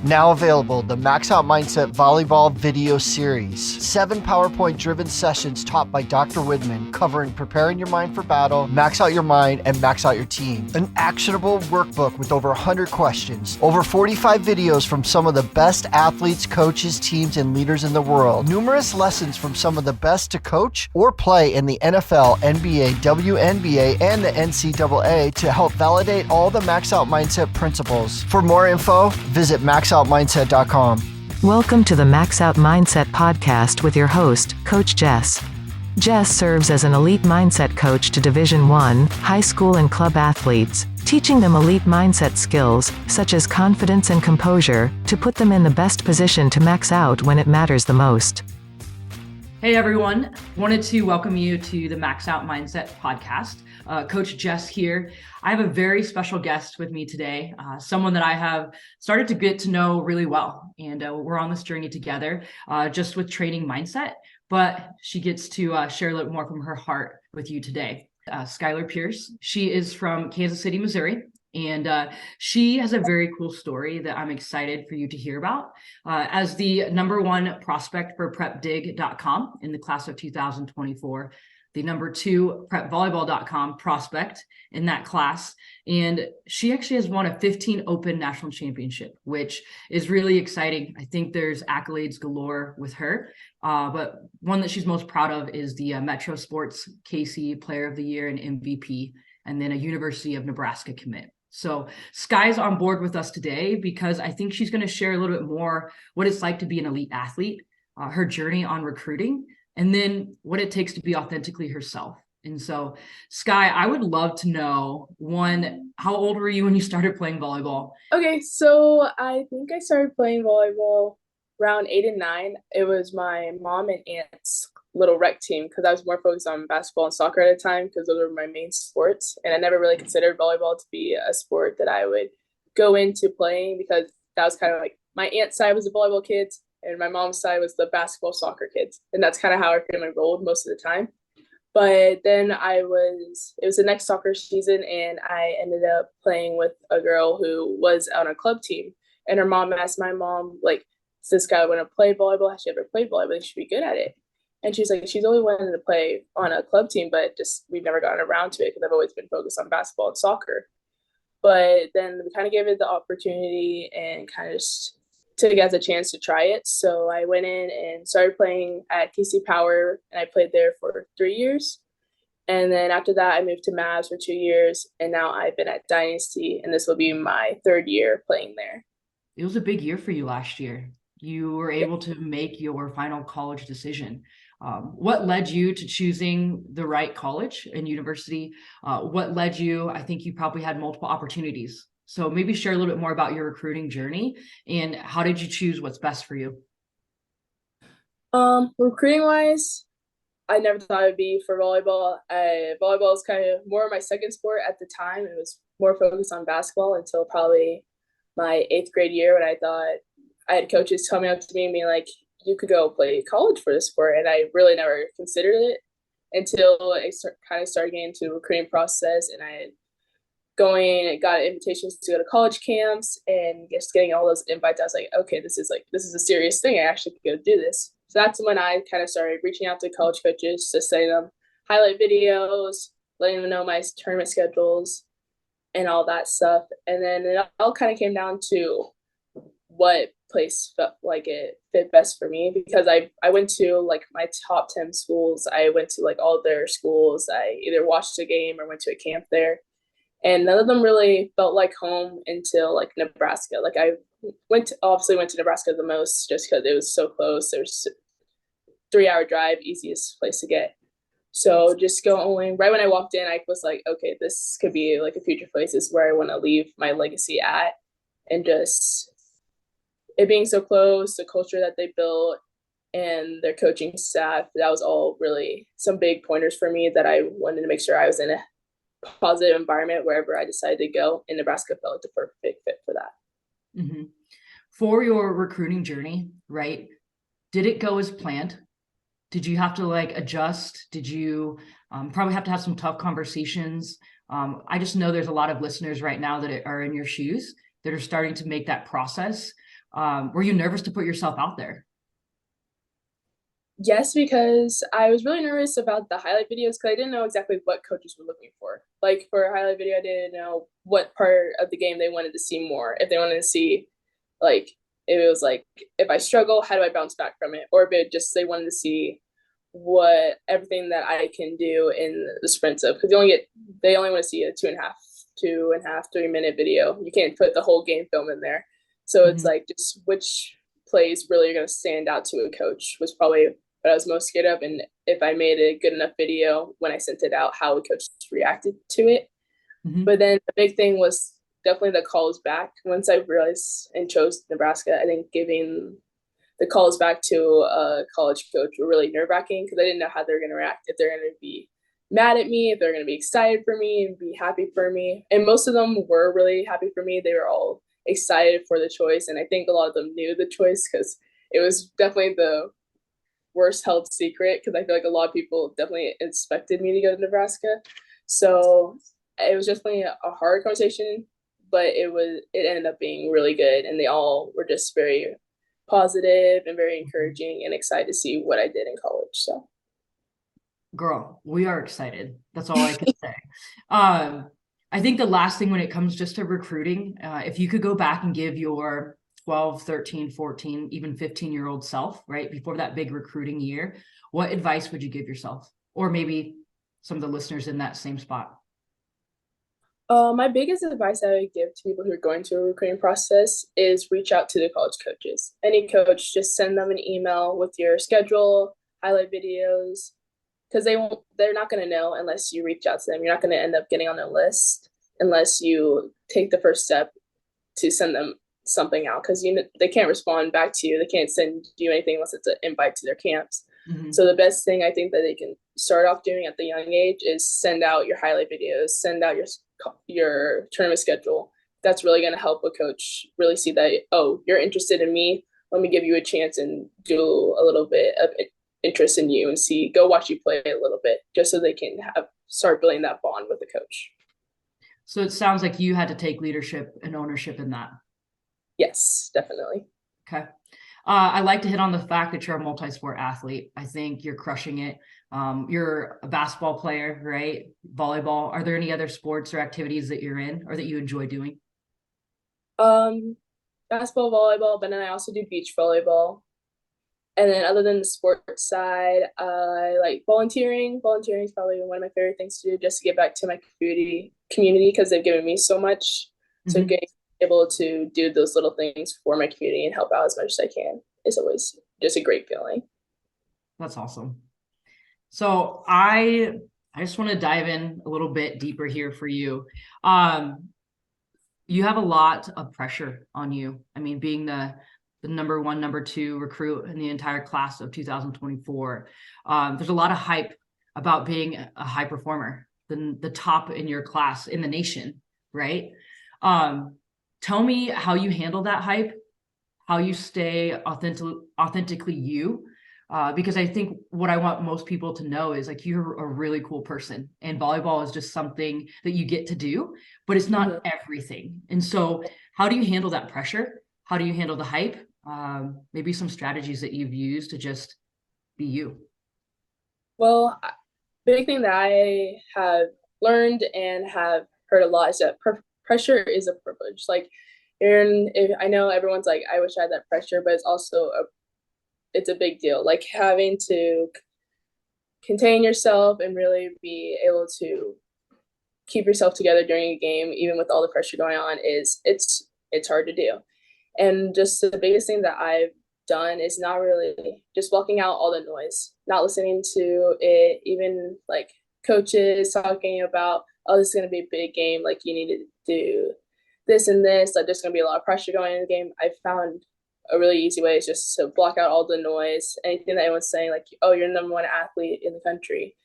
Now available, the Max Out Mindset Volleyball video series. 7 PowerPoint-driven sessions taught by Dr. Widman covering preparing your mind for battle, max out your mind, and max out your team. An actionable workbook with over 100 questions. Over 45 videos from some of the best athletes, coaches, teams, and leaders in the world. Numerous lessons from some of the best to coach or play in the NFL, NBA, WNBA, and the NCAA to help validate all the Max Out Mindset principles. For more info, visit maxoutmindset.com. Welcome to the Max Out Mindset podcast with your host, Coach Jess. Jess serves as an elite mindset coach to Division I, high school and club athletes, teaching them elite mindset skills, such as confidence and composure, to put them in the best position to max out when it matters the most. Hey everyone, wanted to welcome you to the Max Out Mindset podcast. Coach Jess here. I have a very special guest with me today, someone that I have started to get to know really well. And we're on this journey together, just with training mindset, but she gets to share a little more from her heart with you today. Skyler Pierce, she is from Kansas City, Missouri. And she has a very cool story that I'm excited for you to hear about. As the #1 prospect for prepdig.com in the class of 2024, the #2 prepvolleyball.com prospect in that class. And she actually has won a 15 Open National Championship, which is really exciting. I think there's accolades galore with her. But one that she's most proud of is the Metro Sports KC Player of the Year and MVP, and then a University of Nebraska commit. So Sky's on board with us today because I think she's going to share a little bit more what it's like to be an elite athlete, her journey on recruiting, and then what it takes to be authentically herself. And so, Sky, I would love to know, one, how old were you when you started playing volleyball? Okay, so I think I started playing volleyball around 8 and 9. It was my mom and aunt's little rec team because I was more focused on basketball and soccer at the time because those were my main sports. And I never really considered volleyball to be a sport that I would go into playing because that was kind of like my aunt's side was the volleyball kids and my mom's side was the basketball soccer kids. And that's kind of how our family rolled most of the time. But then it was the next soccer season and I ended up playing with a girl who was on a club team. And her mom asked my mom, like, does this guy want to play volleyball? Has she ever played volleyball? She should be good at it. And she's like, she's only wanted to play on a club team, but just we've never gotten around to it because I've always been focused on basketball and soccer. But then we kind of gave it the opportunity and kind of just took it as a chance to try it. So I went in and started playing at KC Power, and I played there for 3 years. And then after that, I moved to Mavs for 2 years, and now I've been at Dynasty, and this will be my 3rd year playing there. It was a big year for you last year. You were able to make your final college decision. What led you to choosing the right college and university? What led you? I think you probably had multiple opportunities. So maybe share a little bit more about your recruiting journey and how did you choose what's best for you? Recruiting wise, I never thought it'd be for volleyball. Volleyball is kind of more my second sport at the time. It was more focused on basketball until probably my 8th grade year when I thought I had coaches coming up to me and being like, you could go play college for this sport. And I really never considered it until I started getting into the recruiting process. And I got invitations to go to college camps and just getting all those invites. I was like, okay, this is a serious thing. I actually could go do this. So that's when I kind of started reaching out to college coaches to send them highlight videos, letting them know my tournament schedules and all that stuff. And then it all kind of came down to what place felt like it fit best for me because I went to like my top 10 schools. I went to like all their schools. I either watched a game or went to a camp there. And none of them really felt like home until like Nebraska. Like I obviously went to Nebraska the most just because it was so close. There's 3-hour drive, easiest place to get. So just going right when I walked in, I was like, okay, this could be like a future place. This is where I want to leave my legacy at. And just it being so close, the culture that they built and their coaching staff, that was all really some big pointers for me that I wanted to make sure I was in a positive environment wherever I decided to go. And Nebraska felt like the perfect fit for that. Mm-hmm. For your recruiting journey, right? Did it go as planned? Did you have to like adjust? Did you probably have to have some tough conversations? I just know there's a lot of listeners right now that are in your shoes that are starting to make that process. Were you nervous to put yourself out there? Yes, because I was really nervous about the highlight videos because I didn't know exactly what coaches were looking for. Like for a highlight video, I didn't know what part of the game they wanted to see more. If they wanted to see, like, if it was like, if I struggle, how do I bounce back from it? Or if it just they wanted to see what everything that I can do in the sprints of, because they only want to see a 3-minute video. You can't put the whole game film in there. So it's like just which plays really are going to stand out to a coach was probably what I was most scared of. And if I made a good enough video when I sent it out, how a coach reacted to it. But then the big thing was definitely the calls back. Once I realized and chose Nebraska, I think giving the calls back to a college coach were really nerve-wracking because I didn't know how they're going to react, if they're going to be mad at me, if they're going to be excited for me and be happy for me. And most of them were really happy for me. They were all excited for the choice. And I think a lot of them knew the choice because it was definitely the worst held secret because I feel like a lot of people definitely expected me to go to Nebraska. So it was definitely a hard conversation, but it ended up being really good. And they all were just very positive and very encouraging and excited to see what I did in college. So Girl, we are excited. That's all I can say. I think the last thing when it comes just to recruiting, if you could go back and give your 12, 13, 14, even 15-year-old self, right, before that big recruiting year, what advice would you give yourself? Or maybe some of the listeners in that same spot? My biggest advice I would give to people who are going through a recruiting process is reach out to the college coaches. Any coach, just send them an email with your schedule, highlight videos, because they're not going to know unless you reach out to them. You're not going to end up getting on their list unless you take the first step to send them something out, because they can't respond back to you. They can't send you anything unless it's an invite to their camps. So the best thing I think that they can start off doing at the young age is send out your highlight videos, send out your tournament schedule. That's really going to help a coach really see that, oh, you're interested in me. Let me give you a chance and do a little bit of interest in you and go watch you play a little bit, just so they can start building that bond with the coach. So it sounds like you had to take leadership and ownership in that. Yes, definitely. Okay. I like to hit on the fact that you're a multi-sport athlete. I think you're crushing it. You're a basketball player, right? Volleyball. Are there any other sports or activities that you're in or that you enjoy doing? Basketball, volleyball, but then I also do beach volleyball. And then other than the sports side, I like volunteering. Volunteering is probably one of my favorite things to do, just to give back to my community because they've given me so much. So getting able to do those little things for my community and help out as much as I can is always just a great feeling. That's awesome. So I just want to dive in a little bit deeper here for you. You have a lot of pressure on you. I mean, being the number one, number two recruit in the entire class of 2024. There's a lot of hype about being a high performer, the top in your class in the nation, right? Tell me how you handle that hype, how you stay authentically you, because I think what I want most people to know is like you're a really cool person, and volleyball is just something that you get to do, but it's not everything. And so how do you handle that pressure? How do you handle the hype? Maybe some strategies that you've used to just be you. Well, big thing that I have learned and have heard a lot is that pressure is a privilege. Like, I know everyone's like, I wish I had that pressure, but it's also it's a big deal. Like having to contain yourself and really be able to keep yourself together during a game, even with all the pressure going on, it's hard to do. And just the biggest thing that I've done is not really just blocking out all the noise, not listening to it, even like coaches talking about, oh, this is going to be a big game, like you need to do this and this, like there's going to be a lot of pressure going in the game. I found a really easy way is just to block out all the noise, anything that anyone's saying, like, oh, you're the number one athlete in the country,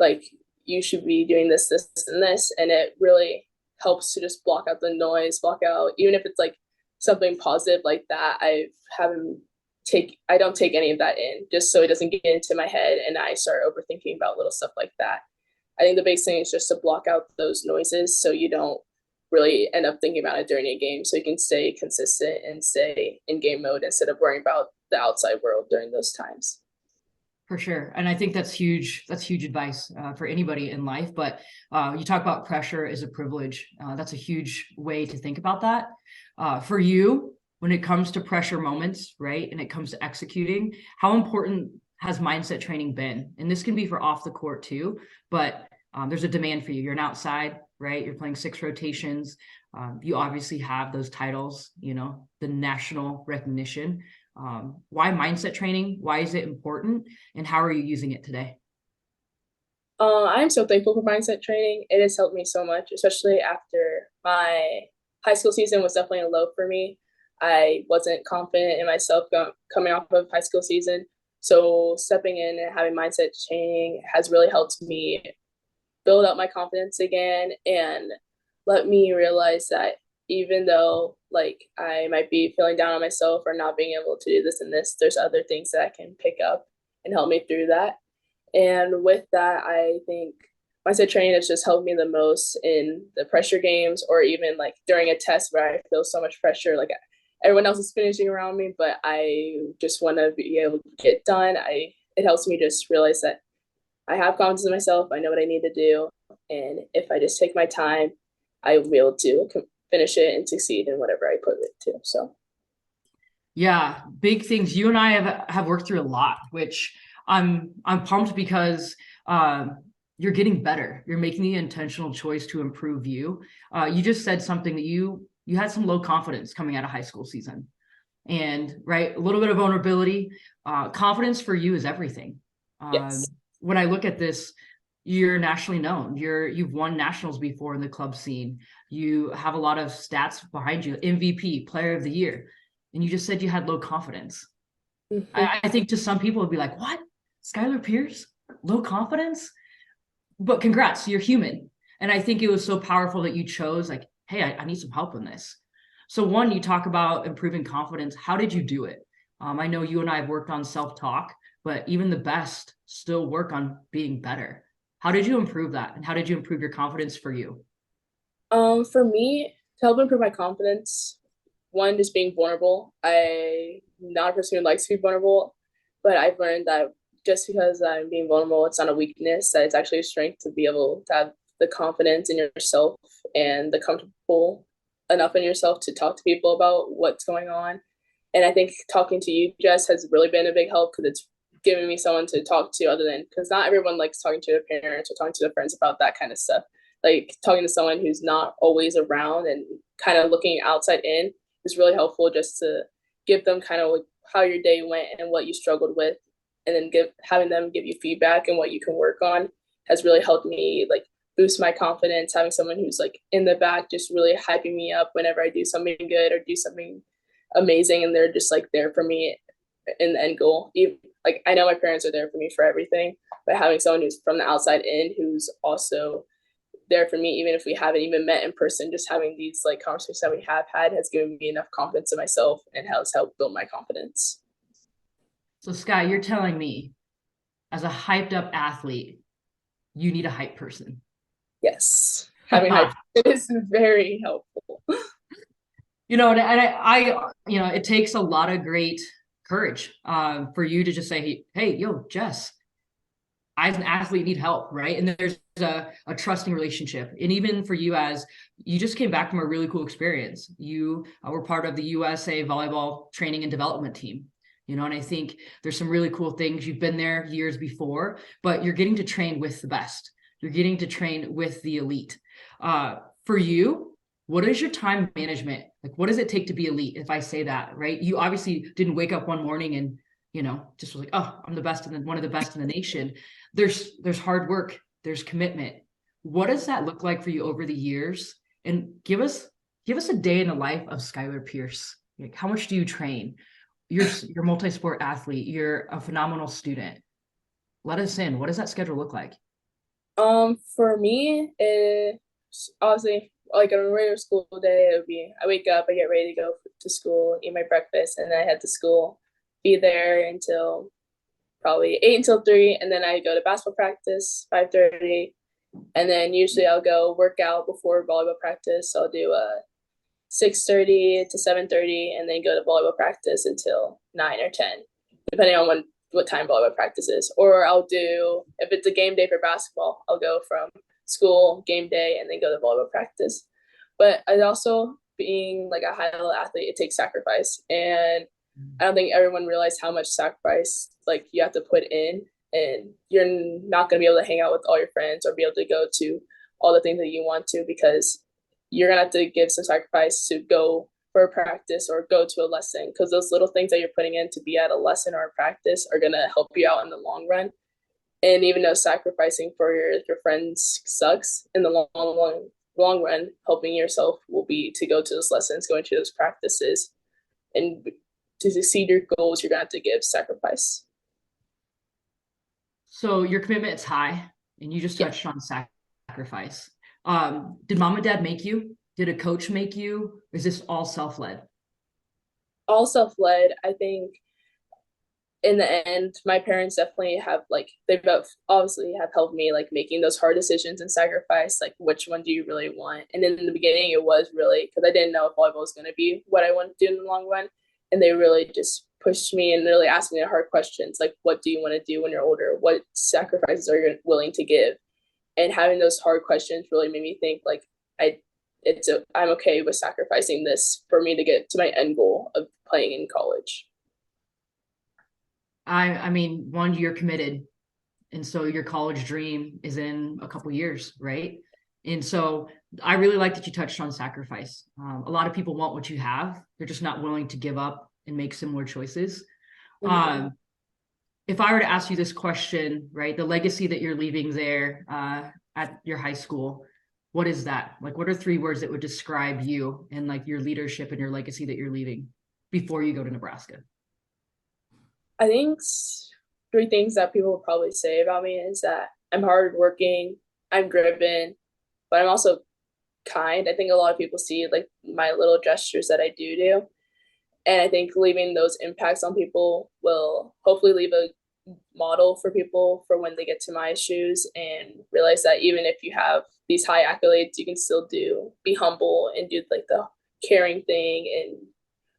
like you should be doing this, this, and this. And it really helps to just block out the noise, block out, even if it's like something positive like that, I don't take any of that in, just so it doesn't get into my head and I start overthinking about little stuff like that. I think the biggest thing is just to block out those noises so you don't really end up thinking about it during a game, so you can stay consistent and stay in game mode instead of worrying about the outside world during those times. For sure. And I think that's huge. That's huge advice for anybody in life. But you talk about pressure is a privilege. That's a huge way to think about that. For you, when it comes to pressure moments, right, and it comes to executing, how important has mindset training been? And this can be for off the court too, but there's a demand for you. You're an outside, right? You're playing 6 rotations. You obviously have those titles, you know, the national recognition. Why mindset training? Why is it important? And how are you using it today? I'm so thankful for mindset training. It has helped me so much, especially after my high school season was definitely a low for me. I wasn't confident in myself coming off of high school season. So stepping in and having mindset training has really helped me build up my confidence again and let me realize that even though like I might be feeling down on myself or not being able to do this and this, there's other things that I can pick up and help me through that. And with that, I think mindset training has just helped me the most in the pressure games or even like during a test where I feel so much pressure, like everyone else is finishing around me, but I just want to be able to get done. It helps me just realize that I have confidence in myself. I know what I need to do. And if I just take my time, I will be able to finish it and succeed in whatever I put it to. So, yeah, big things. You and I have worked through a lot, which I'm pumped because you're getting better. You're making the intentional choice to improve you. You just said something that you had some low confidence coming out of high school season, and right, a little bit of vulnerability. Confidence for you is everything. yes. When I look at this, you're nationally known. You've won nationals before in the club scene. You have a lot of stats behind you, MVP, player of the year. And you just said you had low confidence. Mm-hmm. I think to some people would be like, what? Skyler Pierce? Low confidence? But congrats, you're human. And I think it was so powerful that you chose like, hey, I need some help in this. So one, you talk about improving confidence. How did you do it? I know you and I have worked on self-talk, but even the best still work on being better. How did you improve that? And how did you improve your confidence for you? For me, to help improve my confidence, one, just being vulnerable. I'm not a person who likes to be vulnerable, but I've learned that just because I'm being vulnerable, it's not a weakness, that it's actually a strength to be able to have the confidence in yourself and the comfortable enough in yourself to talk to people about what's going on. And I think talking to you, Jess, has really been a big help because it's given me someone to talk to other than, because not everyone likes talking to their parents or talking to their friends about that kind of stuff. Like talking to someone who's not always around and kind of looking outside in is really helpful, just to give them kind of like how your day went and what you struggled with, and then having them give you feedback and what you can work on has really helped me like boost my confidence. Having someone who's like in the back just really hyping me up whenever I do something good or do something amazing, and they're just like there for me in the end goal. Even, like I know my parents are there for me for everything, but having someone who's from the outside in who's also there for me, even if we haven't even met in person, just having these like conversations that we have had has given me enough confidence in myself and has helped build my confidence. So Sky, you're telling me as a hyped up athlete, you need a hype person. Yes. Having hype is very helpful. You know, and I you know, it takes a lot of great courage for you to just say, hey, yo, Jess, I as an athlete need help, right? And there's a trusting relationship. And even for you, as you just came back from a really cool experience, you were part of the USA Volleyball training and development team, you know, and I think there's some really cool things. You've been there years before, but you're getting to train with the best. You're getting to train with the elite. For you, what is your time management? Like, what does it take to be elite? If I say that, right? You obviously didn't wake up one morning and, you know, just was like, oh, I'm the best and one of the best in the nation. There's hard work, there's commitment. What does that look like for you over the years? And give us a day in the life of Skyler Pierce. Like, how much do you train? You're a multi-sport athlete. You're a phenomenal student. Let us in. What does that schedule look like? For me, it's obviously like on a regular school day, it would be I wake up, I get ready to go to school, eat my breakfast, and then I head to school, be there until probably 8 until 3, and then I go to basketball practice 5:30, And then usually I'll go work out before volleyball practice. So I'll do a 6:30 to 7:30, and then go to volleyball practice until 9 or 10, depending on what time volleyball practice is. Or I'll do, if it's a game day for basketball, I'll go from school game day and then go to volleyball practice. But I also, being like a high level athlete, it takes sacrifice, and I don't think everyone realized how much sacrifice like you have to put in, and you're not going to be able to hang out with all your friends or be able to go to all the things that you want to, because you're going to have to give some sacrifice to go for a practice or go to a lesson, because those little things that you're putting in to be at a lesson or a practice are going to help you out in the long run. And even though sacrificing for your friends sucks, in the long run, helping yourself will be to go to those lessons, going to those practices, and to succeed your goals, you're going to have to give sacrifice. So your commitment is high, and you just touched on sacrifice. Did mom and dad make you? Did a coach make you? Or is this all self-led? All self-led. I think in the end, my parents definitely have they've obviously have helped me making those hard decisions and sacrifice, which one do you really want. And in the beginning it was really because I didn't know if volleyball was going to be what I wanted to do in the long run, and they really just pushed me and really asked me the hard questions, like what do you want to do when you're older, what sacrifices are you willing to give. And having those hard questions really made me think I'm okay with sacrificing this for me to get to my end goal of playing in college. I mean, one, you're committed. And so your college dream is in a couple years, right? And so I really like that you touched on sacrifice. A lot of people want what you have. They're just not willing to give up and make similar choices. Mm-hmm. If I were to ask you this question, right, the legacy that you're leaving there at your high school, what is that? What are 3 words that would describe you and your leadership and your legacy that you're leaving before you go to Nebraska? I think 3 things that people will probably say about me is that I'm hardworking, I'm driven, but I'm also kind. I think a lot of people see my little gestures that I do. And I think leaving those impacts on people will hopefully leave a model for people for when they get to my shoes, and realize that even if you have these high accolades, you can still be humble and do the caring thing and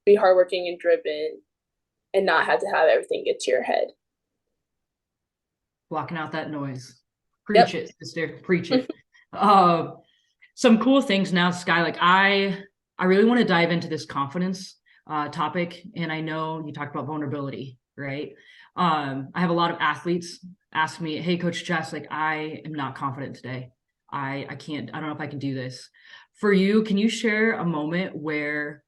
be hardworking and driven, and not have to have everything get to your head. Blocking out that noise. Preach it, sister. Preach it. Some cool things now, Sky. I really want to dive into this confidence topic. And I know you talked about vulnerability, right? I have a lot of athletes ask me, hey, Coach Jess, I am not confident today. I don't know if I can do this. For you, can you share a moment where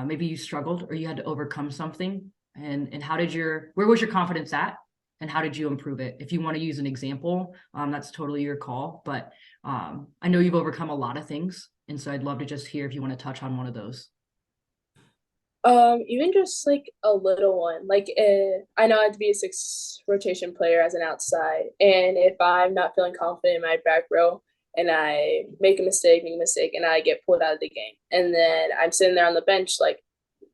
maybe you struggled or you had to overcome something? And where was your confidence at? And how did you improve it? If you want to use an example, that's totally your call. But I know you've overcome a lot of things. And so I'd love to just hear if you want to touch on one of those. Even just a little one, I know I have to be a 6 rotation player as an outside. And if I'm not feeling confident in my back row and I make a mistake and I get pulled out of the game, and then I'm sitting there on the bench,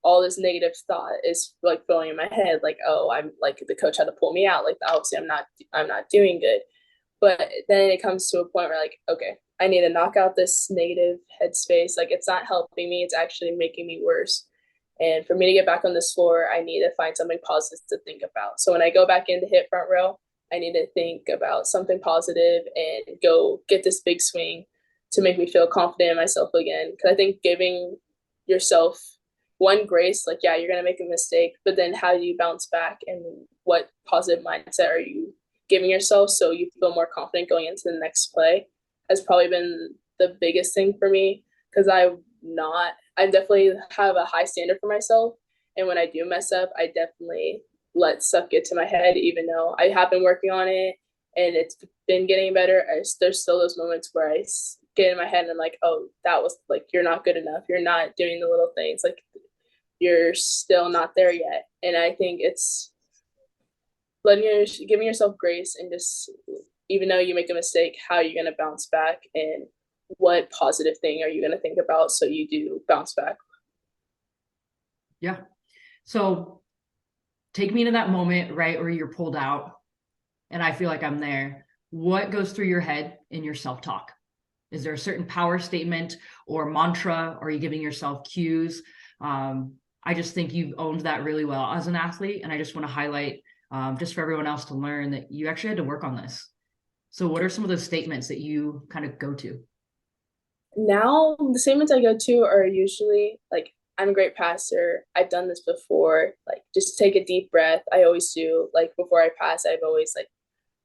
all this negative thought is filling in my head, oh, I'm the coach had to pull me out, obviously I'm not doing good. But then it comes to a point where okay, I need to knock out this negative headspace. It's not helping me, it's actually making me worse. And for me to get back on this floor, I need to find something positive to think about. So when I go back in to hit front row, I need to think about something positive and go get this big swing to make me feel confident in myself again. Because I think giving yourself one grace, you're going to make a mistake, but then how do you bounce back, and what positive mindset are you giving yourself so you feel more confident going into the next play, has probably been the biggest thing for me. Because I definitely have a high standard for myself. And when I do mess up, I definitely let stuff get to my head, even though I have been working on it and it's been getting better. There's still those moments where I get in my head and I'm oh, that was you're not good enough. You're not doing the little things. You're still not there yet. And I think it's giving yourself grace, and just, even though you make a mistake, how are you going to bounce back, and what positive thing are you going to think about so you do bounce back? Yeah. So take me to that moment, right, where you're pulled out, and I feel like I'm there. what goes through your head in your self-talk? Is there a certain power statement or mantra? Are you giving yourself cues? I just think you've owned that really well as an athlete. And I just want to highlight, just for everyone else to learn, that you actually had to work on this. So what are some of those statements that you kind of go to? Now, the statements I go to are usually like, I'm a great passer. I've done this before. Like, just take a deep breath. I always do. Like, before I pass, I've always like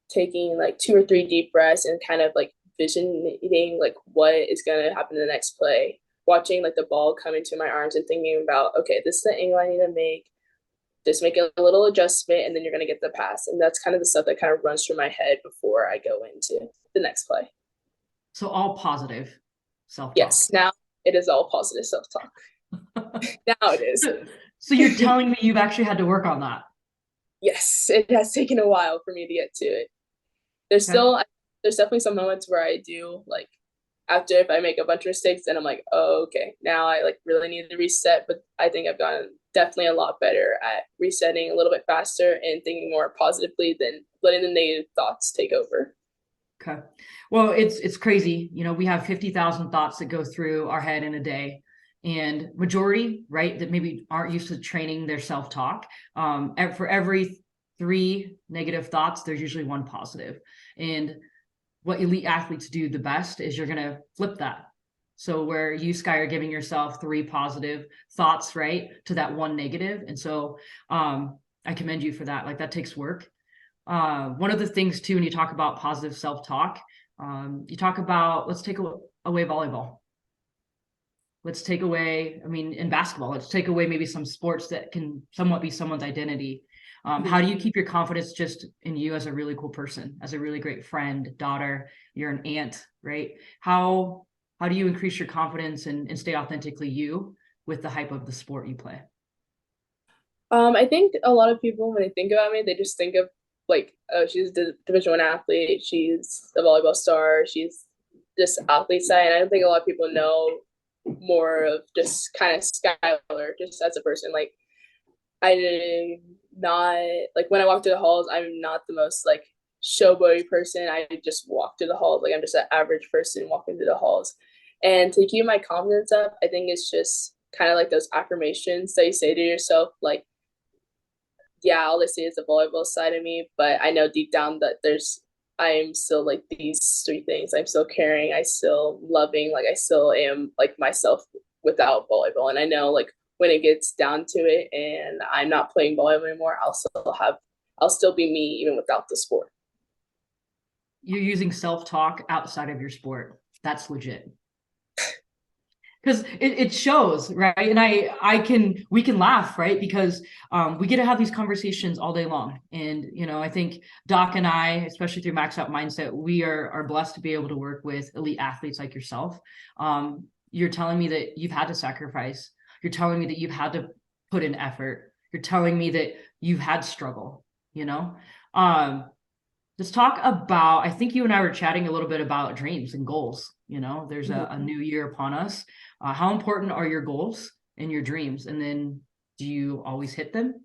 taking like 2 or 3 deep breaths and kind of like visioning like what is going to happen in the next play, watching like the ball come into my arms and thinking about, okay, this is the angle I need to make, just make a little adjustment, and then you're going to get the pass. And that's kind of the stuff that kind of runs through my head before I go into the next play. So all positive self-talk. Yes, now it is all positive self-talk. Now it is. So you're telling me you've actually had to work on that? Yes, it has taken a while for me to get to it. There's definitely some moments where I do, like, after if I make a bunch of mistakes, then I'm like, oh, okay, now I like really need to reset. But I think I've gotten definitely a lot better at resetting a little bit faster and thinking more positively than letting the negative thoughts take over. Okay. Well, it's crazy. You know, we have 50,000 thoughts that go through our head in a day, and majority, right, that maybe aren't used to training their self-talk. For every 3 negative thoughts, there's usually 1 positive. And what elite athletes do the best is you're going to flip that. So where you, Sky, are giving yourself 3 positive thoughts, right, to that 1 negative. And so I commend you for that. Like, that takes work. One of the things too, when you talk about positive self-talk, you talk about, let's take away volleyball. Let's take away, I mean, in basketball, let's take away maybe some sports that can somewhat be someone's identity. How do you keep your confidence just in you as a really cool person, as a really great friend, daughter, you're an aunt, right? How do you increase your confidence and stay authentically you with the hype of the sport you play? I think a lot of people, when they think about me, they just think of like, oh, she's a Division I athlete, she's a volleyball star, she's just athlete side. And I don't think a lot of people know more of just kind of Skyler, just as a person. Like, I'm not, like, when I walk through the halls, I'm not the most like showboaty person. I just walk through the halls like I'm just an average person walking through the halls. And to keep my confidence up, I think it's just kind of like those affirmations that you say to yourself, like, yeah, all I see is the volleyball side of me, but I know deep down that I'm still like these 3 things. I'm still caring, I still loving, like I still am like myself without volleyball. And I know like when it gets down to it and I'm not playing volleyball anymore, I'll still be me even without the sport. You're using self-talk outside of your sport. That's legit. Because it shows, right? And we can laugh, right? Because we get to have these conversations all day long. And, you know, I think Doc and I, especially through Max Out Mindset, we are blessed to be able to work with elite athletes like yourself. You're telling me that you've had to sacrifice. You're telling me that you've had to put in effort. You're telling me that you've had struggle, you know? Let's talk about, I think you and I were chatting a little bit about dreams and goals. You know, there's a new year upon us. How important are your goals and your dreams? And then do you always hit them?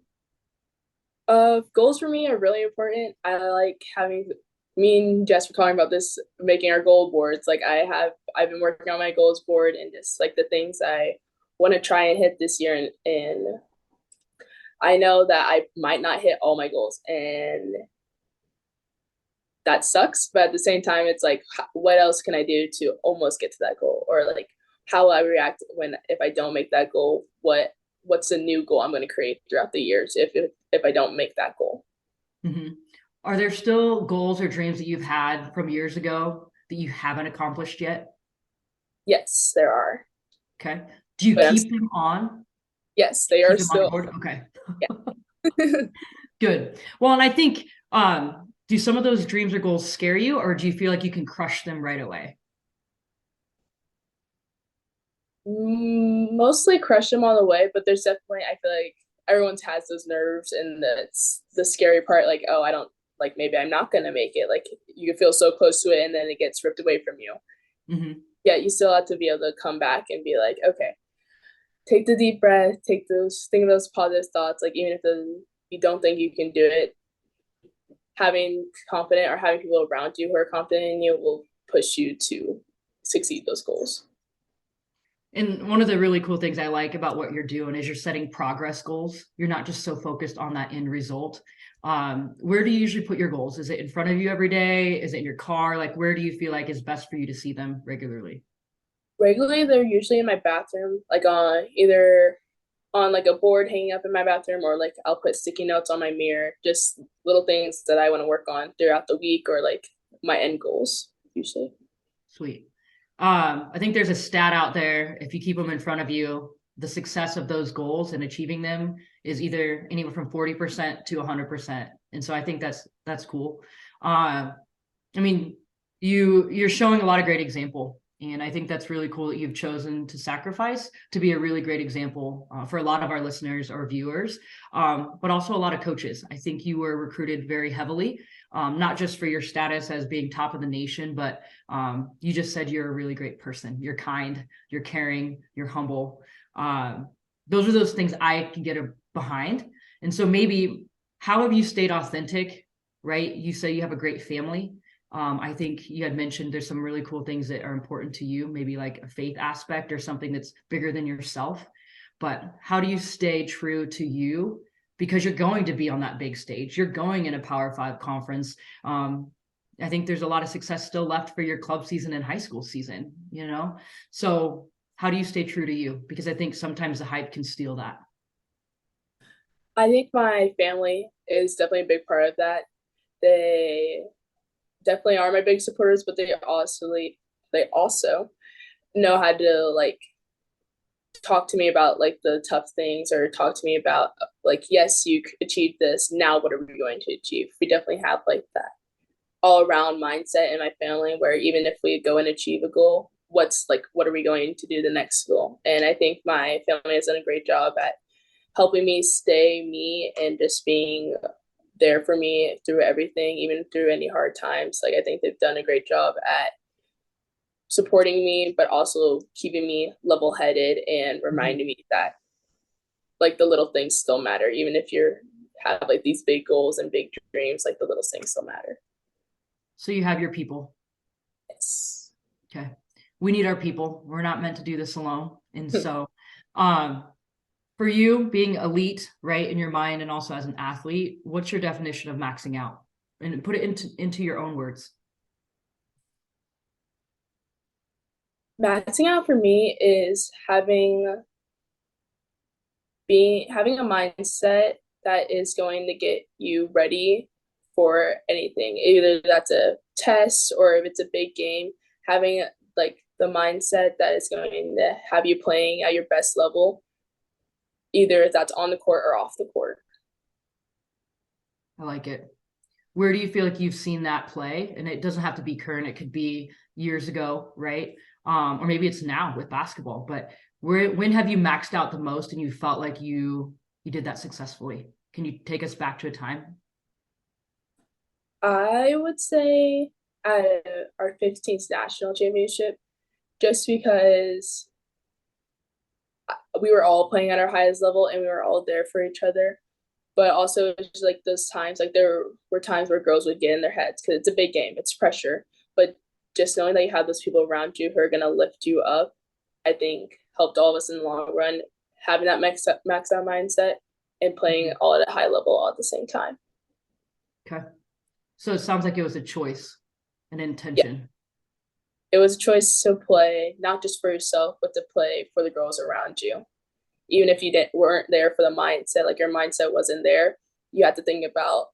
Goals for me are really important. I like having, me and Jess were talking about this, making our goal boards. Like I've been working on my goals board and just like the things I want to try and hit this year. And I know that I might not hit all my goals, and that sucks. But at the same time, it's like, what else can I do to almost get to that goal? Or like, how will I react if I don't make that goal? What's a new goal I'm going to create throughout the years if I don't make that goal? Mm-hmm. Are there still goals or dreams that you've had from years ago that you haven't accomplished yet? Yes, there are. Okay. Do you keep them on? Yes, they are still. Okay. Yeah. Good. Well, and I think, do some of those dreams or goals scare you, or do you feel like you can crush them right away? Mostly crush them on the way, but there's definitely, I feel like everyone has those nerves, and that's the scary part. Like, oh, I don't, like, maybe I'm not going to make it. Like, you feel so close to it and then it gets ripped away from you. Mm-hmm. Yeah, you still have to be able to come back and be like, okay, take the deep breath, think of those positive thoughts. Like, even if you don't think you can do it, having confident or having people around you who are confident in you will push you to succeed those goals. And one of the really cool things I like about what you're doing is you're setting progress goals. You're not just so focused on that end result. Where do you usually put your goals? Is it in front of you every day? Is it in your car? Like, where do you feel like is best for you to see them regularly? Regularly, they're usually in my bathroom, like on either on like a board hanging up in my bathroom, or like I'll put sticky notes on my mirror, just little things that I want to work on throughout the week, or like my end goals usually. Sweet. I think there's a stat out there. If you keep them in front of you, the success of those goals and achieving them is either anywhere from 40% to 100%. And so I think that's cool. I mean, you're showing a lot of great example. And I think that's really cool that you've chosen to sacrifice to be a really great example for a lot of our listeners or viewers, but also a lot of coaches. I think you were recruited very heavily, not just for your status as being top of the nation, but you just said you're a really great person. You're kind, you're caring, you're humble. Those are those things I can get behind. And so maybe how have you stayed authentic, right? You say you have a great family. I think you had mentioned there's some really cool things that are important to you, maybe like a faith aspect or something that's bigger than yourself. But how do you stay true to you? Because you're going to be on that big stage. You're going in a Power 5 conference. I think there's a lot of success still left for your club season and high school season, you know? So how do you stay true to you? Because I think sometimes the hype can steal that. I think my family is definitely a big part of that. They definitely are my big supporters, but they also know how to like talk to me about like the tough things, or talk to me about like, yes, you achieved this, now what are we going to achieve? We definitely have like that all around mindset in my family, where even if we go and achieve a goal, what are we going to do the next goal? And I think my family has done a great job at helping me stay me and just being there for me through everything, even through any hard times. Like, I think they've done a great job at supporting me, but also keeping me level-headed and reminding me that like the little things still matter. Even if you have like these big goals and big dreams, like the little things still matter. So you have your people. Yes. Okay. We need our people. We're not meant to do this alone. And so, for you being elite, right, in your mind and also as an athlete, what's your definition of maxing out? And put it into your own words. Maxing out for me is having a mindset that is going to get you ready for anything. Either that's a test or if it's a big game, having like the mindset that is going to have you playing at your best level, either if that's on the court or off the court. I like it. Where do you feel like you've seen that play? And it doesn't have to be current. It could be years ago, right? Or maybe it's now with basketball. But when have you maxed out the most and you felt like you did that successfully? Can you take us back to a time? I would say at our 15th national championship, just because we were all playing at our highest level and we were all there for each other. But also just like those times, like there were times where girls would get in their heads because it's a big game, it's pressure. But just knowing that you have those people around you who are going to lift you up, I think helped all of us in the long run, having that max out mindset and playing all at a high level all at the same time. Okay. So it sounds like it was a choice, an intention. Yeah. It was a choice to play, not just for yourself, but to play for the girls around you. Even if you weren't there for the mindset, like your mindset wasn't there, you had to think about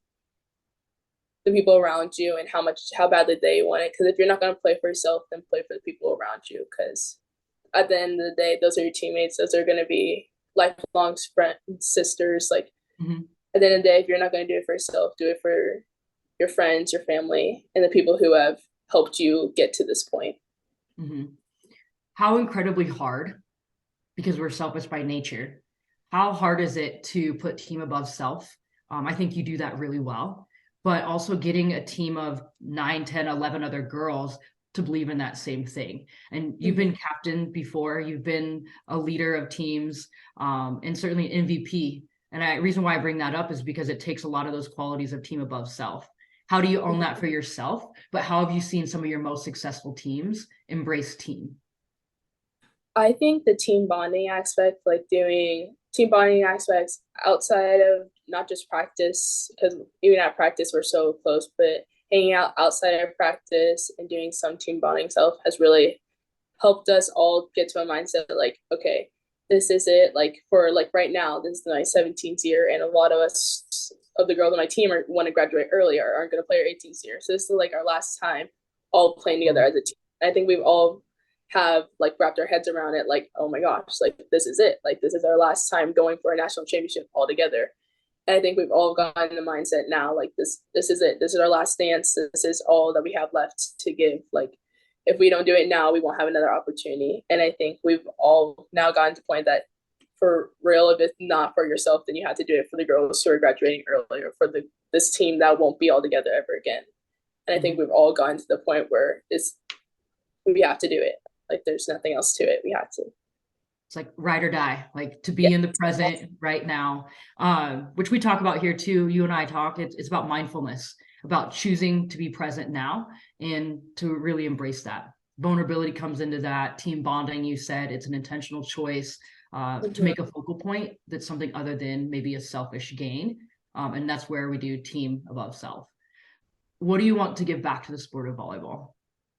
the people around you and how badly they want it. Because if you're not going to play for yourself, then play for the people around you. Because at the end of the day, those are your teammates. Those are going to be lifelong friends, sisters. Like at the end of the day, if you're not going to do it for yourself, do it for your friends, your family, and the people who have helped you get to this point. How incredibly hard, because we're selfish by nature, how hard is it to put team above self? I think you do that really well, but also getting a team of 9, 10, 11 other girls to believe in that same thing. And you've been captain before, you've been a leader of teams, and certainly MVP. And the reason why I bring that up is because it takes a lot of those qualities of team above self. How do you own that for yourself? But how have you seen some of your most successful teams embrace team? I think the team bonding aspect, like doing team bonding aspects outside of not just practice, because even at practice we're so close, but hanging out outside of practice and doing some team bonding stuff has really helped us all get to a mindset like, okay, this is it. Like for like right now, this is my 17th year, and a lot of us of the girls on my team want to graduate early or aren't going to play our 18th year. So this is like our last time all playing together as a team. I think we've all have like wrapped our heads around it, like, oh my gosh, like this is it. Like this is our last time going for a national championship all together. And I think we've all gotten the mindset now, like this is it. This is our last dance. This is all that we have left to give. Like if we don't do it now, we won't have another opportunity. And I think we've all now gotten to the point that for real, if it's not for yourself, then you have to do it for the girls who are graduating earlier, for this team that won't be all together ever again. And I think we've all gotten to the point where we have to do it. Like there's nothing else to it. We have to. It's like ride or die, like to be in the present right now, which we talk about here too. You and I talk, it's about mindfulness, about choosing to be present now and to really embrace that. Vulnerability comes into that. Team bonding, you said, it's an intentional choice to make a focal point that's something other than maybe a selfish gain. And that's where we do team above self. What do you want to give back to the sport of volleyball?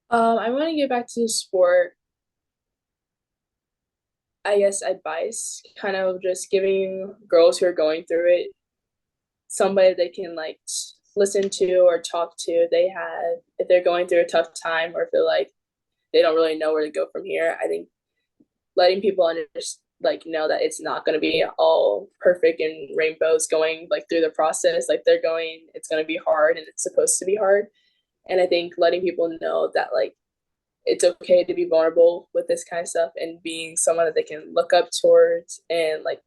I want to give back to the sport, I guess, advice, kind of just giving girls who are going through it somebody they can like listen to or talk to. If they're going through a tough time or feel like they don't really know where to go from here. I think letting people know that it's not going to be all perfect and rainbows going like through the process. Like it's going to be hard and it's supposed to be hard. And I think letting people know that like it's okay to be vulnerable with this kind of stuff and being someone that they can look up towards and like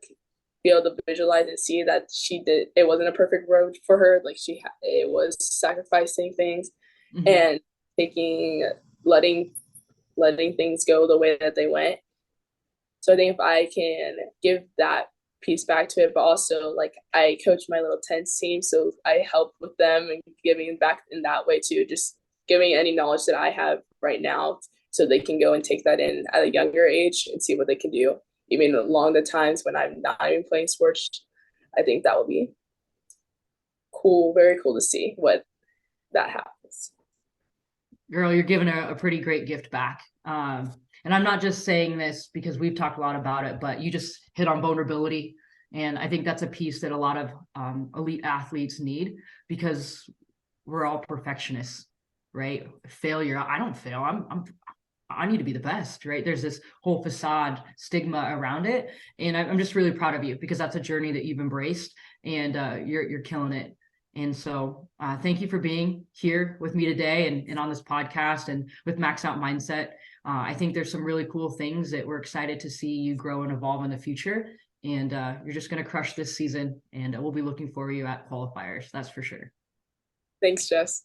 be able to visualize and see that it wasn't a perfect road for her. Like it was sacrificing things and letting things go the way that they went. So I think if I can give that piece back to it, but also like I coach my little 10s team, so I help with them and giving back in that way too, just giving any knowledge that I have right now so they can go and take that in at a younger age and see what they can do, even along the times when I'm not even playing sports. I think that will be cool, very cool to see what that happens. Girl, you're giving a pretty great gift back. And I'm not just saying this because we've talked a lot about it, but you just hit on vulnerability. And I think that's a piece that a lot of elite athletes need, because we're all perfectionists, right? Failure. I don't fail. I need to be the best, right? There's this whole facade stigma around it. And I'm just really proud of you, because that's a journey that you've embraced, and you're killing it. And so thank you for being here with me today and on this podcast and with Max Out Mindset. I think there's some really cool things that we're excited to see you grow and evolve in the future. And you're just going to crush this season, and we'll be looking for you at qualifiers. That's for sure. Thanks, Jess.